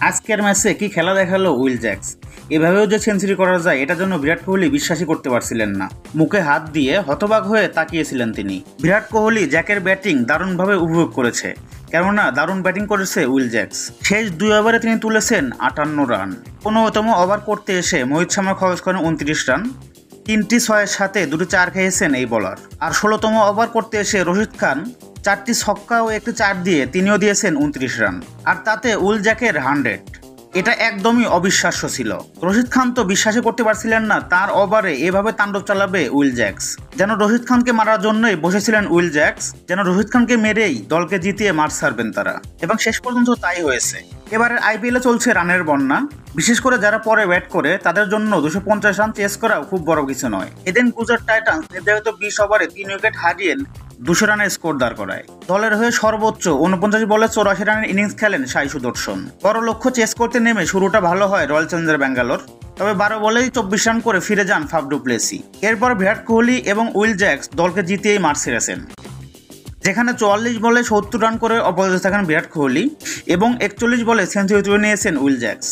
আজকের ম্যাচে কি খেলা দেখালো উইল জ্যাক্স। এভাবেও যে সেঞ্চুরি করা যায় এটার জন্য বিরাট কোহলি বিশ্বাসই করতে পারছিলেন না। মুখে হাত দিয়ে হতবাক হয়ে তাকিয়েছিলেন তিনি। বিরাট কোহলি জ্যাকের ব্যাটিং দারুণভাবে উপভোগ করেছে, কেননা দারুণ ব্যাটিং করেছে উইল জ্যাক্স। শেষ 2 ওভারে তিনি তুলেছেন 58 রান। 15তম ওভার করতে এসে মোহিত শর্মা খরচ করেন 29 রান। 3টি 6-এর সাথে 2টি 4 খেয়েছেন এই বোলার। আর 16তম ওভার করতে এসে রশিদ খান 4টি ছক্কা ও একটি 4 দিয়ে তিনিও দিয়েছেন 29 রান। আর তাতে উইল জ্যাকের 100। এটা একদমই অবিশ্বাস্য ছিল। রশিদ খান তো বিশ্বাসই করতে পারছিলেন না তার ওভারে এভাবে তাণ্ডব চালাবে উইল জ্যাক্স। যেন রশিদ খানকে মারার জন্যই বসেছিলেন উইল জ্যাক্স, যেন রশিদ খানকে মেরেই দলকে জিতিয়ে মাঠ ছাড়বেন তারা, এবং শেষ পর্যন্ত তাই হয়েছে। এবারের আইপিএলে চলছে রানের বন্যা। বিশেষ করে যারা পরে ব্যাট করে তাদের জন্য 250 রান চেস করাও খুব বড় কিছু নয়। এদিন গুজরাট টাইটান্স নির্ধারিত 20 ওভারে 3 উইকেট হারিয়ে 200 রানের স্কোর দাঁড় করায়। দলের হয়ে সর্বোচ্চ 49 বলে 84 রানের ইনিংস খেলেন সাই সুদর্শন। বড় লক্ষ্য চেস করতে নেমে শুরুটা ভালো হয় রয়্যাল চ্যালেঞ্জার্স ব্যাঙ্গালোর, তবে 12 বলেই 24 রান করে ফিরে যান ফাফ ডু প্লেসি। এরপর বিরাট কোহলি এবং উইল জ্যাক্স দলকে জিতিয়েই মাঠ ছেড়েছেন, যেখানে 44 বলে 70 রান করে অপরাজিত থাকেন বিরাট কোহলি এবং 41 বলে সেঞ্চুরি তুলে নিয়েছেন উইল জ্যাক্স।